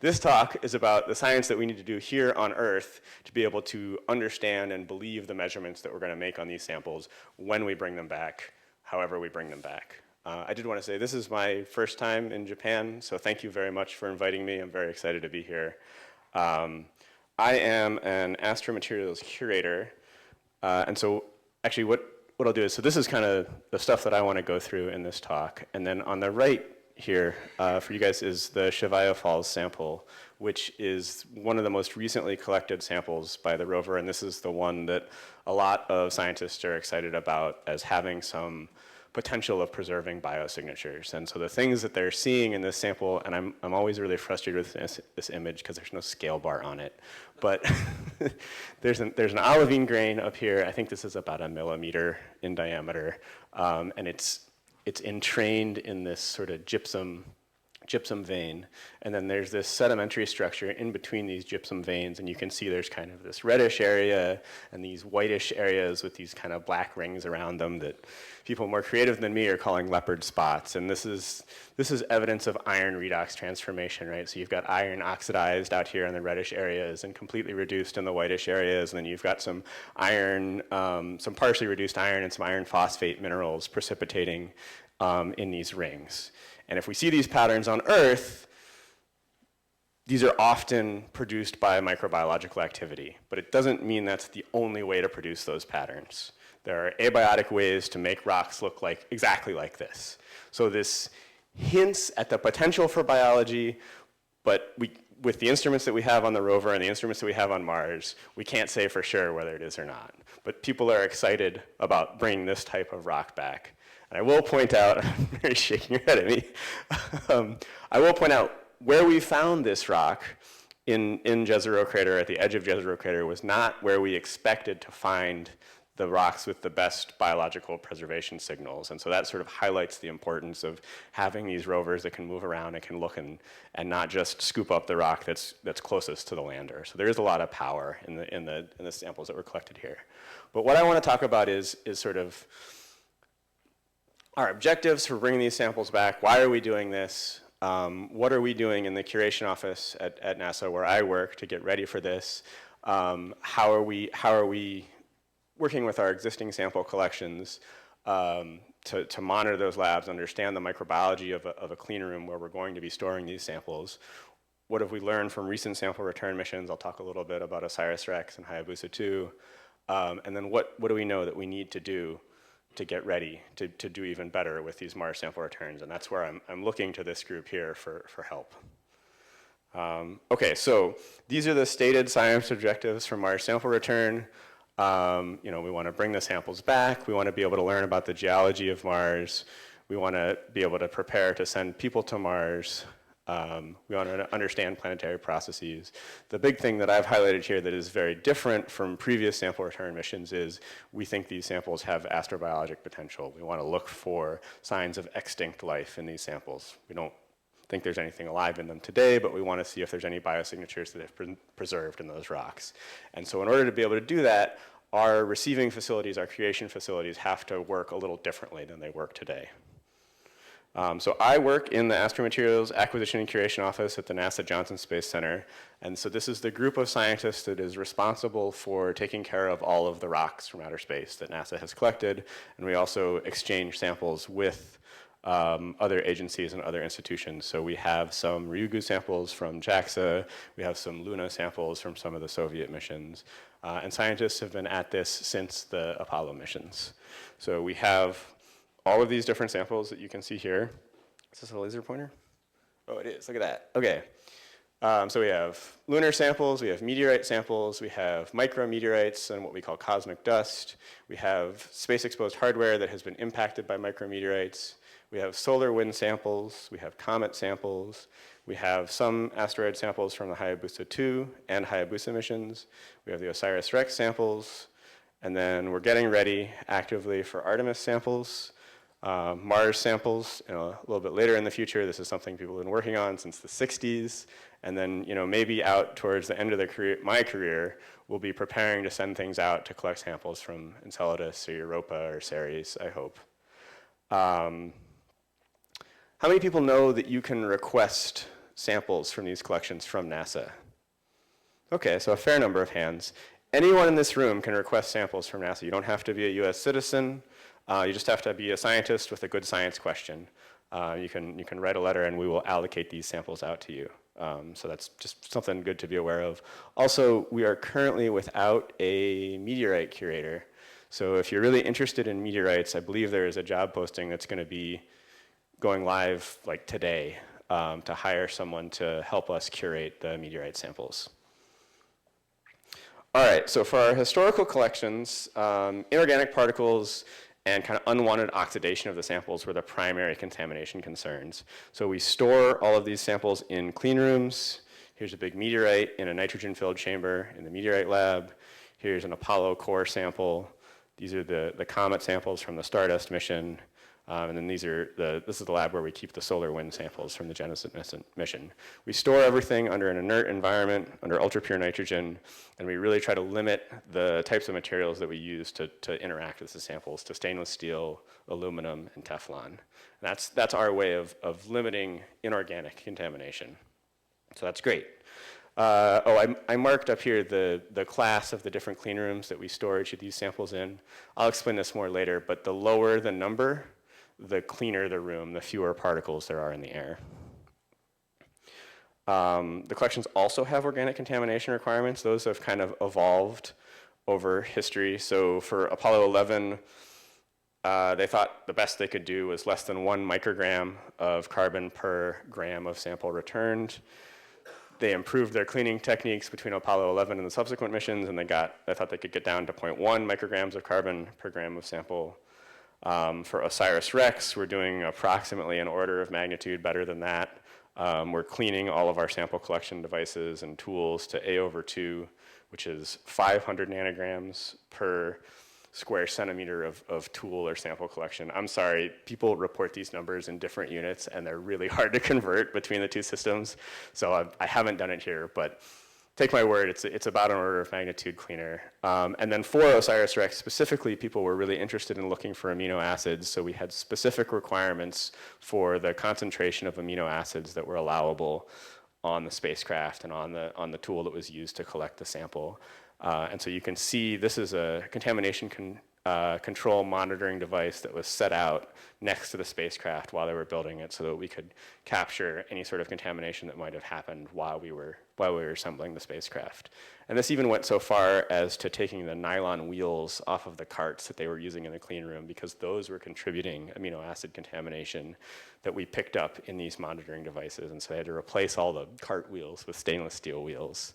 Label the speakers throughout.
Speaker 1: this talk is about the science that we need to do here on Earth to be able to understand and believe the measurements that we're going to make on these samples when we bring them back, however we bring them back. I did want to say this is my first time in Japan, so thank you very much for inviting me. I'm very excited to be here. I am an astromaterials curator, and so actually what I'll do is, so this is kind of the stuff that I want to go through in this talk, and then on the right here for you guys is the Shavaya Falls sample, which is one of the most recently collected samples by the rover, and this is the one that a lot of scientists are excited about as having some potential of preserving biosignatures. And so the things that they're seeing in this sample, and I'm always really frustrated with this image because there's no scale bar on it, but there's an olivine grain up here. I think this is about 1 millimeter in diameter, and it's entrained in this sort of gypsum vein, and then there's this sedimentary structure in between these gypsum veins, and you can see there's kind of this reddish area and these whitish areas with these kind of black rings around them that people more creative than me are calling leopard spots. And this is evidence of iron redox transformation, right? So you've got iron oxidized out here in the reddish areas and completely reduced in the whitish areas, and then you've got some iron, some partially reduced iron and some iron phosphate minerals precipitating in these rings. And if we see these patterns on Earth, these are often produced by microbiological activity, but it doesn't mean that's the only way to produce those patterns. There are abiotic ways to make rocks look like exactly like this. So this hints at the potential for biology, but with the instruments that we have on the rover and the instruments that we have on Mars, we can't say for sure whether it is or not. But people are excited about bringing this type of rock back. And I will point out, Mary's shaking her head at me, I will point out where we found this rock in Jezero Crater, at the edge of Jezero Crater, was not where we expected to find the rocks with the best biological preservation signals. And so that sort of highlights the importance of having these rovers that can move around and can look and not just scoop up the rock that's closest to the lander. So there is a lot of power in the samples that were collected here. But what I want to talk about is sort of our objectives for bringing these samples back. Why are we doing this? What are we doing in the curation office at NASA where I work to get ready for this? How are we working with our existing sample collections to monitor those labs, understand the microbiology of a clean room where we're going to be storing these samples? What have we learned from recent sample return missions? I'll talk a little bit about OSIRIS-REx and Hayabusa 2. And then what do we know that we need to do to get ready to do even better with these Mars sample returns? And that's where I'm looking to this group here for help. Okay, so these are the stated science objectives for Mars sample return. You know, we want to bring the samples back. We want to be able to learn about the geology of Mars. We want to be able to prepare to send people to Mars. We want to understand planetary processes. The big thing that I've highlighted here that is very different from previous sample return missions is we think these samples have astrobiologic potential. We want to look for signs of extinct life in these samples. We don't think there's anything alive in them today, but we want to see if there's any biosignatures that have been preserved in those rocks. And so in order to be able to do that, our receiving facilities, our curation facilities have to work a little differently than they work today. So I work in the Astromaterials Acquisition and Curation Office at the NASA Johnson Space Center. And so this is the group of scientists that is responsible for taking care of all of the rocks from outer space that NASA has collected. And we also exchange samples with other agencies and other institutions. So we have some Ryugu samples from JAXA. We have some Luna samples from some of the Soviet missions. And scientists have been at this since the Apollo missions. So we have all of these different samples that you can see here. Is this a laser pointer? Oh, it is. Look at that. Okay. So we have lunar samples, we have meteorite samples, we have micrometeorites and what we call cosmic dust. We have space-exposed hardware that has been impacted by micrometeorites. We have solar wind samples, we have comet samples, we have some asteroid samples from the Hayabusa 2 and Hayabusa missions. We have the OSIRIS-REx samples, and then we're getting ready actively for Artemis samples. Mars samples, you know, a little bit later in the future. This is something people have been working on since the 60s. And then, you know, maybe out towards the end of my career, we'll be preparing to send things out to collect samples from Enceladus or Europa or Ceres, I hope. How many people know that you can request samples from these collections from NASA? Okay, so a fair number of hands. Anyone in this room can request samples from NASA. You don't have to be a US citizen. You just have to be a scientist with a good science question. You can write a letter and we will allocate these samples out to you. So that's just something good to be aware of. Also, we are currently without a meteorite curator. So if you're really interested in meteorites, I believe there is a job posting that's going to be going live like today to hire someone to help us curate the meteorite samples. All right, so for our historical collections, inorganic particles and kind of unwanted oxidation of the samples were the primary contamination concerns. So we store all of these samples in clean rooms. Here's a big meteorite in a nitrogen-filled chamber in the meteorite lab. Here's an Apollo core sample. These are the comet samples from the Stardust mission. And then this is the lab where we keep the solar wind samples from the Genesis mission. We store everything under an inert environment, under ultra-pure nitrogen, and we really try to limit the types of materials that we use to interact with the samples to stainless steel, aluminum, and Teflon. And that's our way of limiting inorganic contamination. So that's great. I marked up here the class of the different clean rooms that we store each of these samples in. I'll explain this more later, but the lower the number, the cleaner the room, the fewer particles there are in the air. The collections also have organic contamination requirements. Those have kind of evolved over history. So for Apollo 11, they thought the best they could do was less than 1 microgram of carbon per gram of sample returned. They improved their cleaning techniques between Apollo 11 and the subsequent missions, and they thought they could get down to 0.1 micrograms of carbon per gram of sample. For OSIRIS-REx, we're doing approximately an order of magnitude better than that. We're cleaning all of our sample collection devices and tools to A/2, which is 500 nanograms per square centimeter of tool or sample collection. I'm sorry, people report these numbers in different units, and they're really hard to convert between the two systems. So I haven't done it here, but take my word, it's about an order of magnitude cleaner. And then for OSIRIS-REx specifically, people were really interested in looking for amino acids, so we had specific requirements for the concentration of amino acids that were allowable on the spacecraft and on the tool that was used to collect the sample. And so you can see this is a contamination control monitoring device that was set out next to the spacecraft while they were building it so that we could capture any sort of contamination that might have happened while we were assembling the spacecraft. And this even went so far as to taking the nylon wheels off of the carts that they were using in the clean room because those were contributing amino acid contamination that we picked up in these monitoring devices. And so they had to replace all the cart wheels with stainless steel wheels.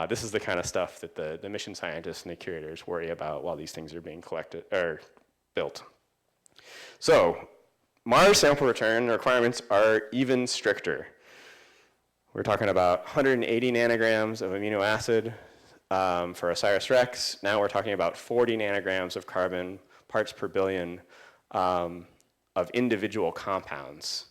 Speaker 1: This is the kind of stuff that the mission scientists and the curators worry about while these things are being collected or built. So Mars sample return requirements are even stricter. We're talking about 180 nanograms of amino acid for OSIRIS-REx. Now we're talking about 40 nanograms of carbon parts per billion of individual compounds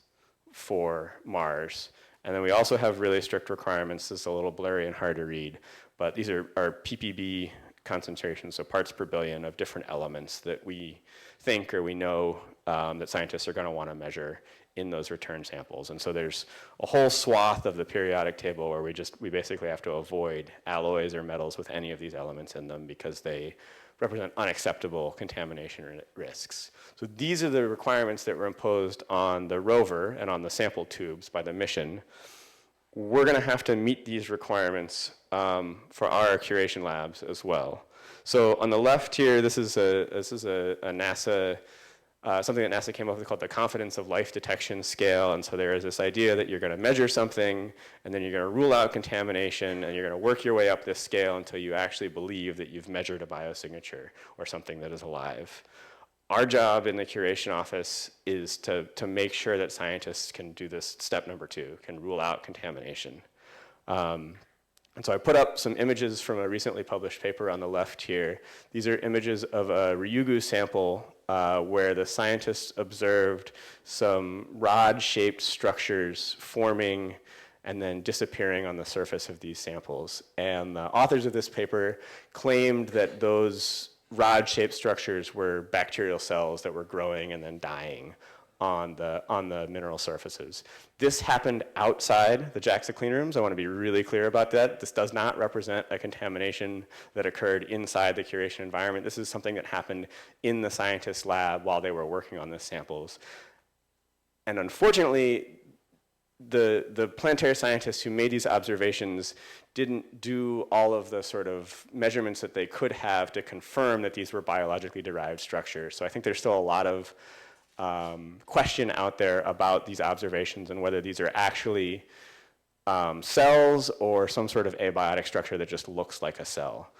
Speaker 1: for Mars. And then we also have really strict requirements. This is a little blurry and hard to read, but these are ppb concentrations, so parts per billion of different elements that we think or we know that scientists are going to want to measure in those return samples. And so there's a whole swath of the periodic table where we basically have to avoid alloys or metals with any of these elements in them because they represent unacceptable contamination risks. So these are the requirements that were imposed on the rover and on the sample tubes by the mission. We're going to have to meet these requirements for our curation labs as well. So on the left here, this is a NASA something that NASA came up with called the confidence of life detection scale. And so there is this idea that you're going to measure something, and then you're going to rule out contamination, and you're going to work your way up this scale until you actually believe that you've measured a biosignature or something that is alive. Our job in the curation office is to make sure that scientists can do this step number 2, can rule out contamination. And so I put up some images from a recently published paper on the left here. These are images of a Ryugu sample where the scientists observed some rod-shaped structures forming and then disappearing on the surface of these samples. And the authors of this paper claimed that those rod-shaped structures were bacterial cells that were growing and then dying on the mineral surfaces. This happened outside the JAXA clean rooms. I want to be really clear about that. This does not represent a contamination that occurred inside the curation environment. This is something that happened in the scientist's lab while they were working on the samples. And unfortunately, the planetary scientists who made these observations didn't do all of the sort of measurements that they could have to confirm that these were biologically derived structures. So I think there's still a lot of question out there about these observations and whether these are actually cells or some sort of abiotic structure that just looks like a cell.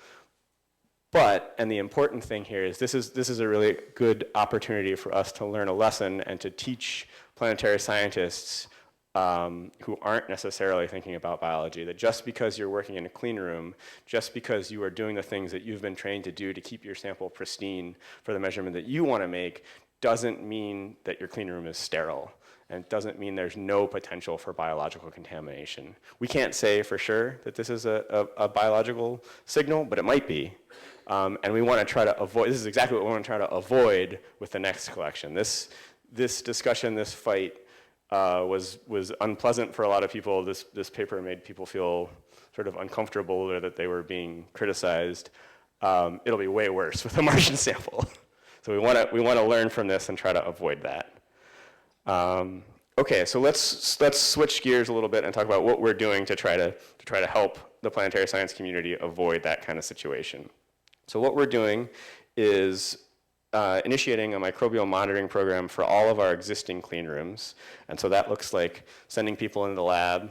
Speaker 1: But, and the important thing here is this is a really good opportunity for us to learn a lesson and to teach planetary scientists who aren't necessarily thinking about biology, that just because you're working in a clean room, just because you are doing the things that you've been trained to do to keep your sample pristine for the measurement that you want to make, doesn't mean that your clean room is sterile. And it doesn't mean there's no potential for biological contamination. We can't say for sure that this is a biological signal, but it might be. And we want to try to avoid, this is exactly what we want to try to avoid with the next collection. This discussion, this fight, was unpleasant for a lot of people. This paper made people feel sort of uncomfortable or that they were being criticized. It'll be way worse with a Martian sample. So we want to learn from this and try to avoid that. Okay, so let's switch gears a little bit and talk about what we're doing to try to help the planetary science community avoid that kind of situation. So what we're doing is initiating a microbial monitoring program for all of our existing clean rooms. And so that looks like sending people into the lab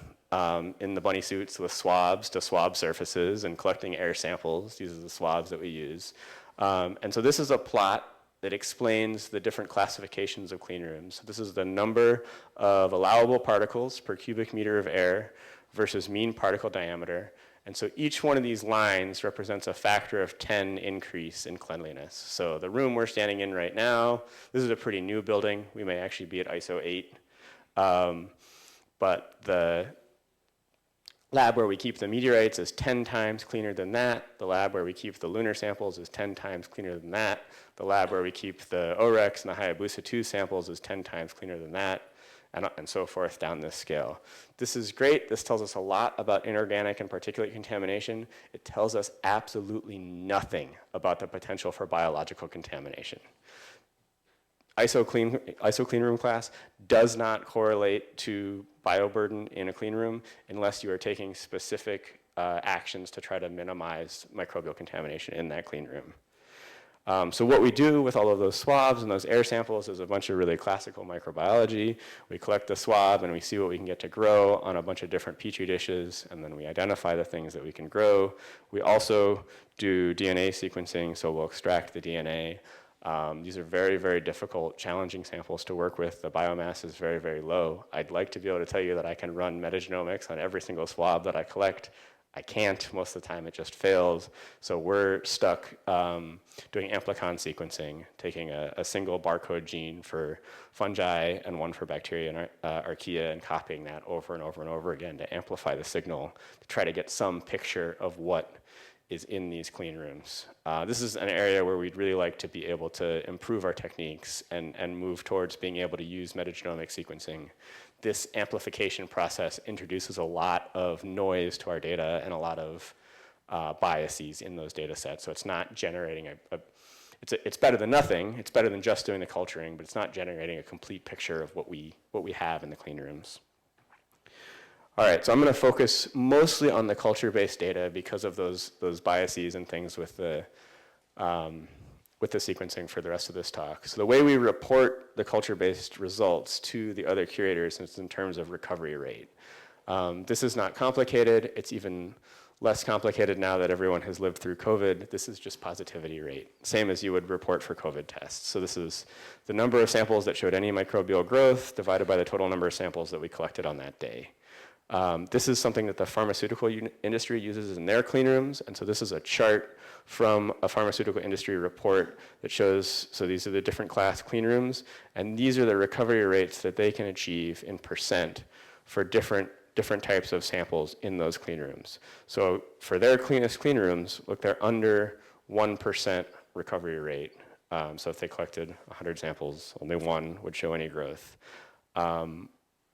Speaker 1: in the bunny suits with swabs to swab surfaces and collecting air samples. These are the swabs that we use. And so this is a plot that explains the different classifications of clean rooms. This is the number of allowable particles per cubic meter of air versus mean particle diameter. And so each one of these lines represents a factor of 10 increase in cleanliness. So the room we're standing in right now, this is a pretty new building. We may actually be at ISO 8. But the lab where we keep the meteorites is 10 times cleaner than that. The lab where we keep the lunar samples is 10 times cleaner than that. The lab where we keep the OREX and the Hayabusa 2 samples is 10 times cleaner than that, and so forth down this scale. This is great. This tells us a lot about inorganic and particulate contamination. It tells us absolutely nothing about the potential for biological contamination. ISO clean room class does not correlate to bioburden in a clean room unless you are taking specific actions to try to minimize microbial contamination in that clean room. So what we do with all of those swabs and those air samples is a bunch of really classical microbiology. We collect the swab and we see what we can get to grow on a bunch of different petri dishes, and then we identify the things that we can grow. We also do DNA sequencing, so we'll extract the DNA. These are very, very difficult, challenging samples to work with. The biomass is very, very low. I'd like to be able to tell you that I can run metagenomics on every single swab that I collect. I can't. Most of the time it just fails. So we're stuck doing amplicon sequencing, taking a single barcode gene for fungi and one for bacteria and archaea, and copying that over and over and over again to amplify the signal, to try to get some picture of what is in these clean rooms. This is an area where we'd really like to be able to improve our techniques and move towards being able to use metagenomic sequencing. This amplification process introduces a lot of noise to our data and a lot of biases in those data sets. So it's not generating it's better than nothing. It's better than just doing the culturing, but it's not generating a complete picture of what we have in the clean rooms. All right, so I'm going to focus mostly on the culture-based data because of those biases and things with the sequencing for the rest of this talk. So the way we report the culture-based results to the other curators is in terms of recovery rate. This is not complicated. It's even less complicated now that everyone has lived through COVID. This is just positivity rate, same as you would report for COVID tests. So this is the number of samples that showed any microbial growth divided by the total number of samples that we collected on that day. This is something that the pharmaceutical industry uses in their clean rooms, and so this is a chart from a pharmaceutical industry report that shows, so these are the different class clean rooms, and these are the recovery rates that they can achieve in percent for different types of samples in those clean rooms. So for their cleanest clean rooms, look, they're under 1% recovery rate So if they collected 100 samples, only one would show any growth. I'm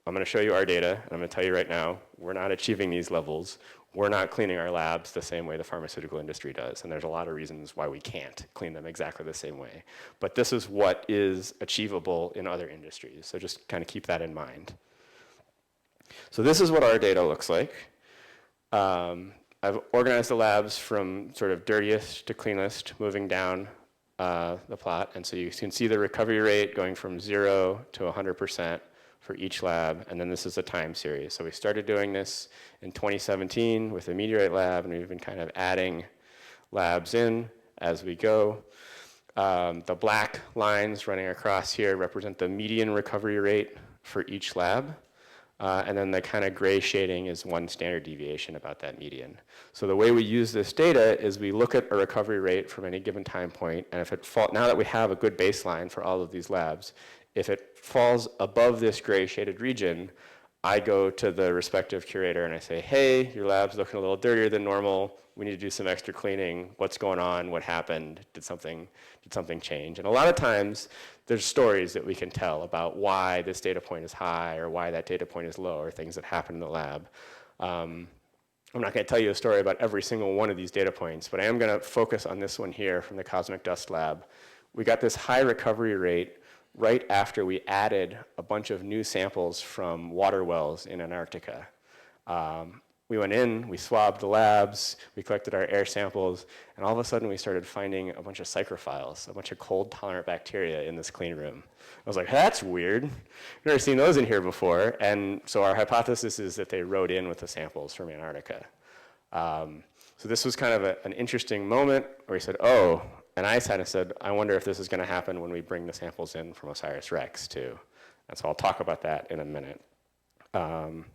Speaker 1: going to show you our data, and I'm going to tell you right now, we're not achieving these levels. We're not cleaning our labs the same way the pharmaceutical industry does, and there's a lot of reasons why we can't clean them exactly the same way. But this is what is achievable in other industries, so just kind of keep that in mind. So this is what our data looks like. I've organized the labs from sort of dirtiest to cleanest, moving down the plot, and so you can see the recovery rate going from 0 to 100% for each lab, and then this is a time series. So we started doing this in 2017 with the meteorite lab, and we've been kind of adding labs in as we go. The black lines running across here represent the median recovery rate for each lab, and then the kind of gray shading is one standard deviation about that median. So the way we use this data is we look at a recovery rate from any given time point, and if it falls, now that we have a good baseline for all of these labs, if it falls above this gray shaded region, I go to the respective curator and I say, hey, your lab's looking a little dirtier than normal. We need to do some extra cleaning. What's going on? What happened? Did something change? And a lot of times, there's stories that we can tell about why this data point is high or why that data point is low or things that happen in the lab. I'm not going to tell you a story about every single one of these data points, but I am going to focus on this one here from the Cosmic Dust Lab. We got this high recovery rate right after we added a bunch of new samples from water wells in Antarctica. We went in, we swabbed the labs, we collected our air samples, and all of a sudden we started finding a bunch of psychrophiles, a bunch of cold-tolerant bacteria in this clean room. I was like, that's weird. I've never seen those in here before. And so our hypothesis is that they rode in with the samples from Antarctica. So this was kind of an interesting moment where we said, oh, and I kind of said, I wonder if this is going to happen when we bring the samples in from OSIRIS-REx too. And so I'll talk about that in a minute.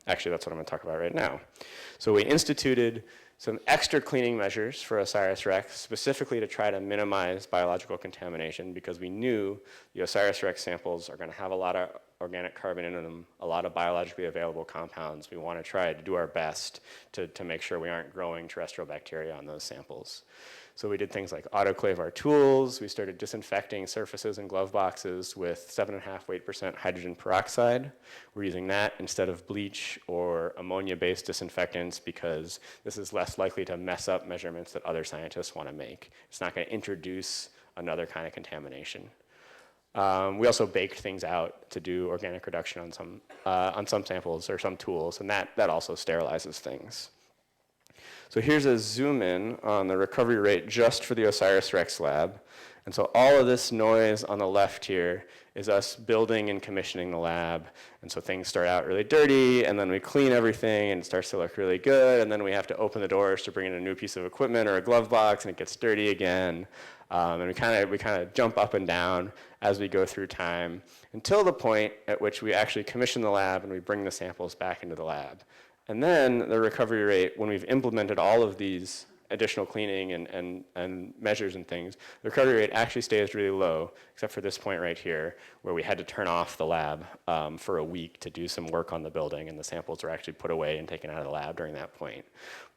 Speaker 1: Actually, that's what I'm going to talk about right now. So we instituted some extra cleaning measures for OSIRIS-REx, specifically to try to minimize biological contamination, because we knew the OSIRIS-REx samples are going to have a lot of organic carbon in them, a lot of biologically available compounds. We want to try to do our best to make sure we aren't growing terrestrial bacteria on those samples. So we did things like autoclave our tools. We started disinfecting surfaces and glove boxes with 7.5 weight% hydrogen peroxide. We're using that instead of bleach or ammonia-based disinfectants because this is less likely to mess up measurements that other scientists want to make. It's not going to introduce another kind of contamination. We also baked things out to do organic reduction on some samples or some tools, and that also sterilizes things. So here's a zoom in on the recovery rate just for the OSIRIS-REx lab. And so all of this noise on the left here is us building and commissioning the lab. And so things start out really dirty, and then we clean everything, and it starts to look really good, and then we have to open the doors to bring in a new piece of equipment or a glove box, and it gets dirty again. And we kind of jump up and down as we go through time until the point at which we actually commission the lab and we bring the samples back into the lab. And then the recovery rate, when we've implemented all of these additional cleaning and measures and things, the recovery rate actually stays really low, except for this point right here, where we had to turn off the lab for a week to do some work on the building, and the samples were actually put away and taken out of the lab during that point.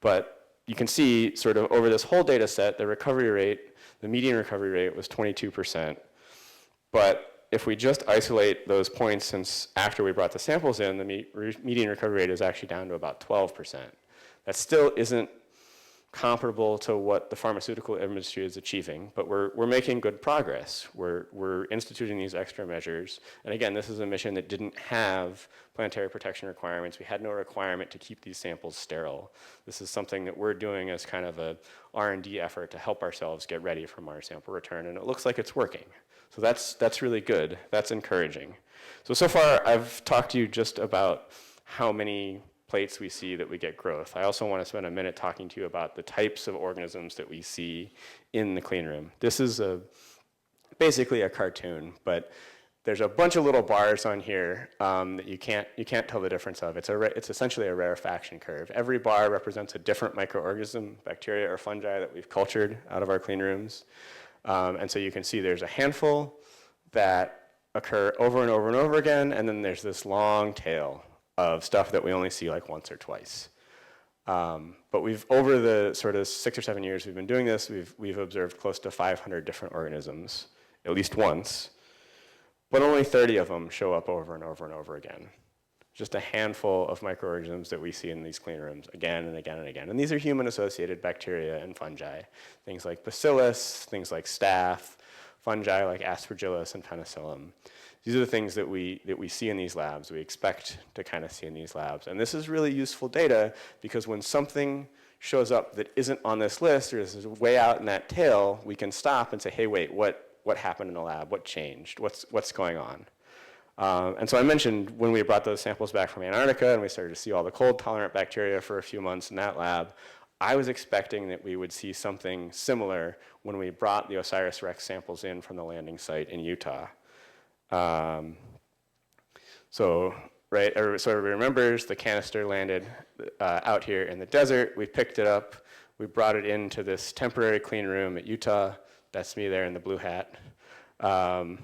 Speaker 1: But you can see sort of over this whole data set, the recovery rate, the median recovery rate was 22%. But if we just isolate those points since after we brought the samples in, the median recovery rate is actually down to about 12%. That still isn't comparable to what the pharmaceutical industry is achieving, but we're making good progress. We're instituting these extra measures. And again, this is a mission that didn't have planetary protection requirements. We had no requirement to keep these samples sterile. This is something that we're doing as kind of a R&D effort to help ourselves get ready for Mars sample return, and it looks like it's working. So that's really good. That's encouraging. So far, I've talked to you just about how many plates we see that we get growth. I also want to spend a minute talking to you about the types of organisms that we see in the clean room. This is basically a cartoon, but there's a bunch of little bars on here that you can't tell the difference of. It's essentially a rarefaction curve. Every bar represents a different microorganism, bacteria or fungi that we've cultured out of our clean rooms. And so you can see there's a handful that occur over and over and over again, and then there's this long tail of stuff that we only see like once or twice. But over the sort of 6 or 7 years we've been doing this, we've observed close to 500 different organisms at least once, but only 30 of them show up over and over and over again. Just a handful of microorganisms that we see in these clean rooms again and again and again. And these are human-associated bacteria and fungi, things like bacillus, things like staph, fungi like aspergillus and penicillium. These are the things that we see in these labs, we expect to kind of see in these labs. And this is really useful data because when something shows up that isn't on this list or is way out in that tail, we can stop and say, hey, wait, what happened in the lab? What changed? What's going on? And so I mentioned when we brought those samples back from Antarctica and we started to see all the cold-tolerant bacteria for a few months in that lab, I was expecting that we would see something similar when we brought the OSIRIS-REx samples in from the landing site in Utah. So everybody remembers the canister landed out here in the desert. We picked it up. We brought it into this temporary clean room at Utah. That's me there in the blue hat. And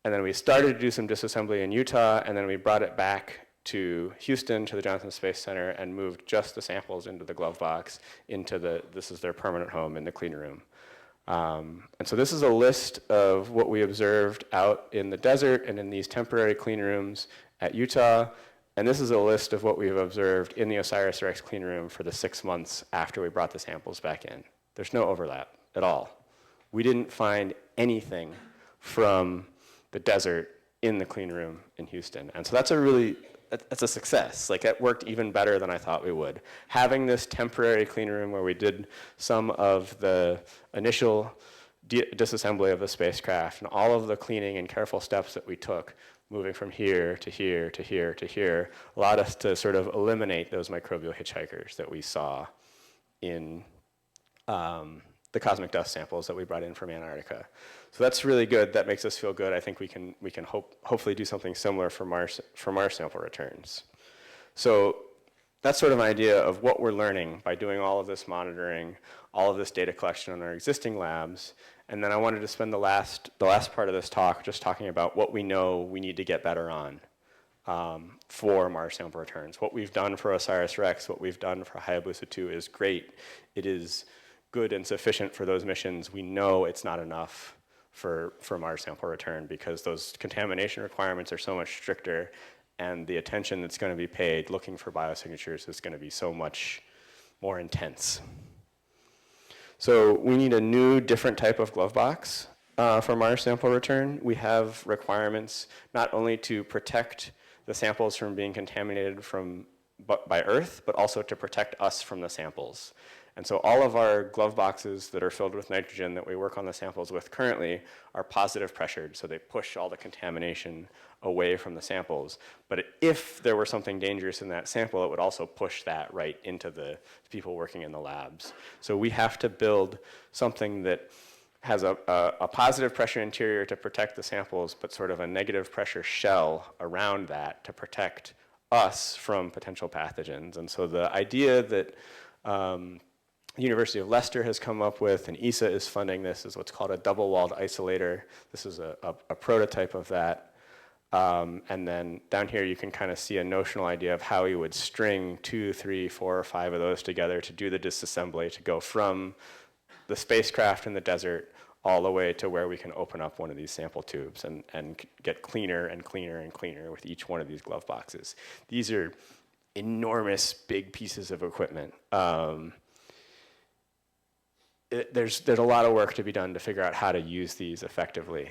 Speaker 1: then we started to do some disassembly in Utah, and then we brought it back to Houston, to the Johnson Space Center, and moved just the samples into the glove box, this is their permanent home in the clean room. And so this is a list of what we observed out in the desert and in these temporary clean rooms at Utah. And this is a list of what we've observed in the OSIRIS-REx clean room for the 6 months after we brought the samples back in. There's no overlap at all. We didn't find anything from the desert in the clean room in Houston. And so that's a success. Like, it worked even better than I thought we would. Having this temporary clean room where we did some of the initial disassembly of the spacecraft and all of the cleaning and careful steps that we took, moving from here to here to here to here, allowed us to sort of eliminate those microbial hitchhikers that we saw in the cosmic dust samples that we brought in from Antarctica. So that's really good. That makes us feel good. I think we can hopefully do something similar for Mars sample returns. So that's sort of an idea of what we're learning by doing all of this monitoring, all of this data collection in our existing labs. And then I wanted to spend the last part of this talk just talking about what we know we need to get better on for Mars sample returns. What we've done for OSIRIS-REx, what we've done for Hayabusa 2 is great. It is good and sufficient for those missions. We know it's not enough for Mars sample return because those contamination requirements are so much stricter, and the attention that's going to be paid looking for biosignatures is going to be so much more intense. So we need a new, different type of glove box for Mars sample return. We have requirements not only to protect the samples from being contaminated by Earth, but also to protect us from the samples. And so all of our glove boxes that are filled with nitrogen that we work on the samples with currently are positive pressured, so they push all the contamination away from the samples. But if there were something dangerous in that sample, it would also push that right into the people working in the labs. So we have to build something that has a positive pressure interior to protect the samples, but sort of a negative pressure shell around that to protect us from potential pathogens. And so the idea that the University of Leicester has come up with, and ESA is funding this, is what's called a double-walled isolator. This is a prototype of that. And then down here you can kind of see a notional idea of how you would string 2, 3, 4, or 5 of those together to do the disassembly, to go from the spacecraft in the desert all the way to where we can open up one of these sample tubes and get cleaner and cleaner and cleaner with each one of these glove boxes. These are enormous, big pieces of equipment. There's a lot of work to be done to figure out how to use these effectively.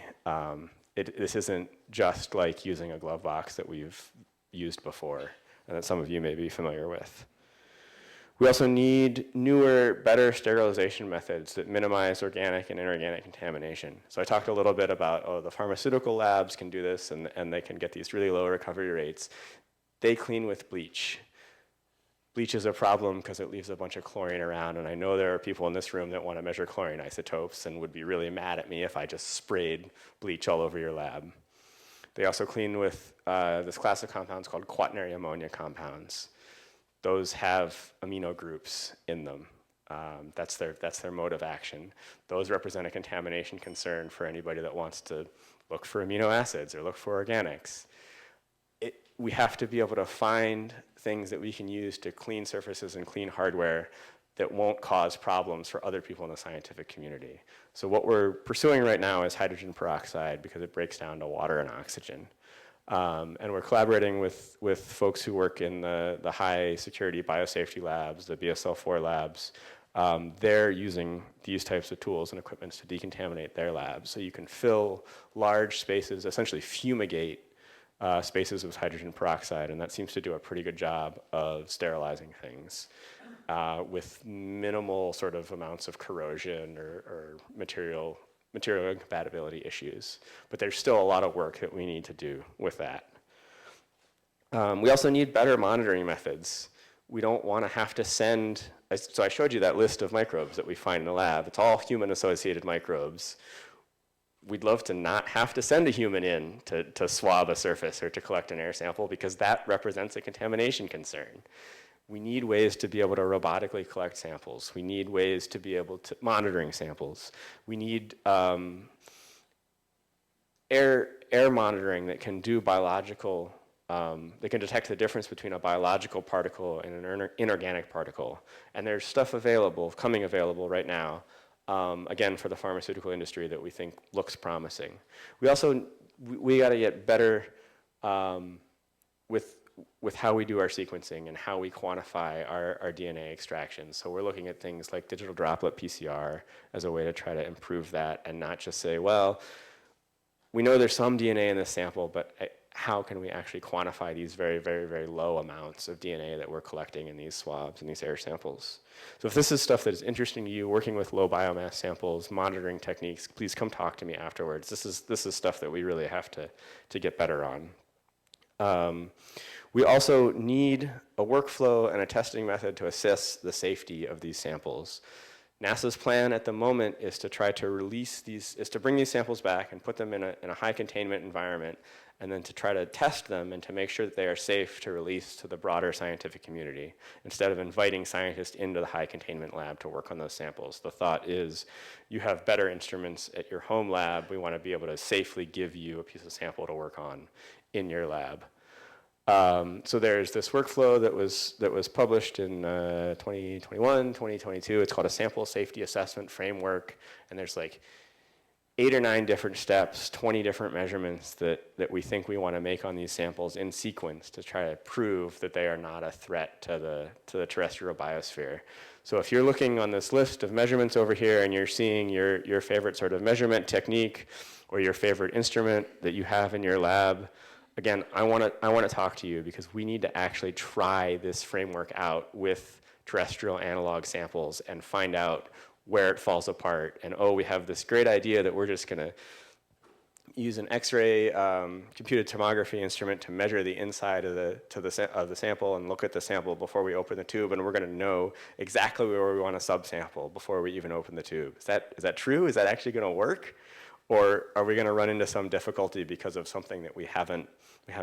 Speaker 1: This isn't just like using a glove box that we've used before and that some of you may be familiar with. We also need newer, better sterilization methods that minimize organic and inorganic contamination. So I talked a little bit about, the pharmaceutical labs can do this and they can get these really low recovery rates. They clean with bleach. Bleach is a problem because it leaves a bunch of chlorine around, and I know there are people in this room that want to measure chlorine isotopes and would be really mad at me if I just sprayed bleach all over your lab. They also clean with this class of compounds called quaternary ammonia compounds. Those have amino groups in them. That's their mode of action. Those represent a contamination concern for anybody that wants to look for amino acids or look for organics. We have to be able to find things that we can use to clean surfaces and clean hardware that won't cause problems for other people in the scientific community. So what we're pursuing right now is hydrogen peroxide because it breaks down to water and oxygen. And we're collaborating with folks who work in the high security biosafety labs, the BSL-4 labs. They're using these types of tools and equipments to decontaminate their labs. So you can fill large spaces, essentially fumigate spaces with hydrogen peroxide, and that seems to do a pretty good job of sterilizing things with minimal sort of amounts of corrosion or material incompatibility issues. But there's still a lot of work that we need to do with that. We also need better monitoring methods. We don't want to have to send, so I showed you that list of microbes that we find in the lab. It's all human-associated microbes. We'd love to not have to send a human in to swab a surface or to collect an air sample because that represents a contamination concern. We need ways to be able to robotically collect samples. We need ways to be able to monitoring samples. We need air monitoring that can do biological, that can detect the difference between a biological particle and an inorganic particle. And there's stuff available, coming available right now, again, for the pharmaceutical industry that we think looks promising. We also, we gotta get better with how we do our sequencing and how we quantify our DNA extraction. So we're looking at things like digital droplet PCR as a way to try to improve that and not just say, well, we know there's some DNA in this sample, but how can we actually quantify these very, very, very low amounts of DNA that we're collecting in these swabs and these air samples? So if this is stuff that is interesting to you, working with low biomass samples, monitoring techniques, please come talk to me afterwards. This is stuff that we really have to get better on. We also need a workflow and a testing method to assess the safety of these samples. NASA's plan at the moment is to try to bring these samples back and put them in a high containment environment, and then to try to test them and to make sure that they are safe to release to the broader scientific community, instead of inviting scientists into the high containment lab to work on those samples. The thought is, you have better instruments at your home lab. We want to be able to safely give you a piece of sample to work on in your lab. So there's this workflow that was published in 2021, 2022. It's called a sample safety assessment framework, and there's like 8 or 9 different steps, 20 different measurements that we think we want to make on these samples in sequence to try to prove that they are not a threat to the terrestrial biosphere. So if you're looking on this list of measurements over here and you're seeing your favorite sort of measurement technique or your favorite instrument that you have in your lab, again, I want to talk to you because we need to actually try this framework out with terrestrial analog samples and find out where it falls apart. And oh, we have this great idea that we're just going to use an X-ray computed tomography instrument to measure the inside of the sample and look at the sample before we open the tube, and we're going to know exactly where we want to subsample before we even open the tube. Is that true? Is that actually going to work? Or are we going to run into some difficulty because of something that we haven't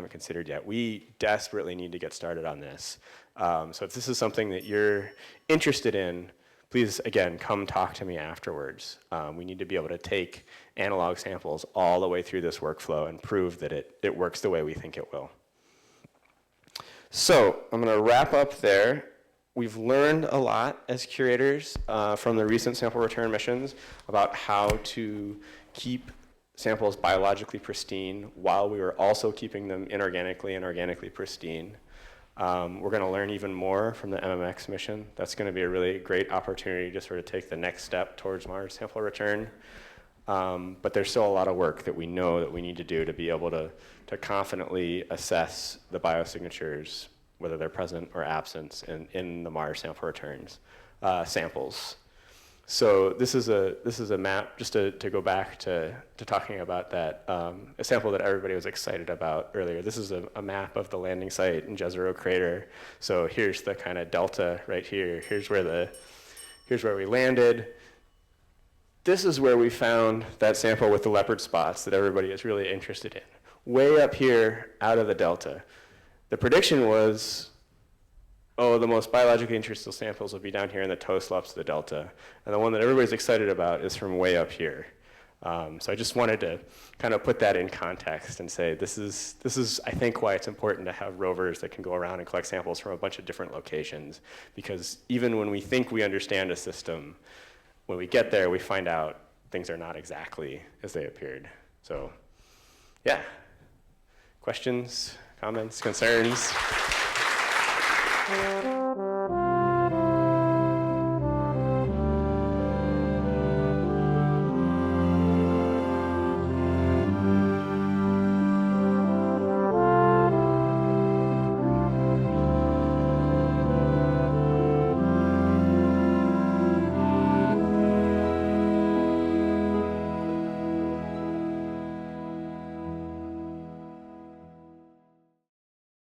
Speaker 1: considered yet? We desperately need to get started on this. So if this is something that you're interested in, please, again, come talk to me afterwards. We need to be able to take analog samples all the way through this workflow and prove that it works the way we think it will. So I'm going to wrap up there. We've learned a lot as curators from the recent sample return missions about how to keep samples biologically pristine while we were also keeping them inorganically and organically pristine. We're going to learn even more from the MMX mission. That's going to be a really great opportunity to sort of take the next step towards Mars sample return. But there's still a lot of work that we know that we need to do to be able to confidently assess the biosignatures, whether they're present or absent in the Mars sample returns samples. So this is a map, just to go back to talking about that, a sample that everybody was excited about earlier. This is a map of the landing site in Jezero Crater. So here's the kind of delta right here. Here's where we landed. This is where we found that sample with the leopard spots that everybody is really interested in. Way up here out of the delta. The prediction was, oh, the most biologically interesting samples will be down here in the toe slopes of the delta. And the one that everybody's excited about is from way up here. So I just wanted to kind of put that in context and say this is I think why it's important to have rovers that can go around and collect samples from a bunch of different locations, because even when we think we understand a system, when we get there we find out things are not exactly as they appeared. So yeah, questions, comments, concerns?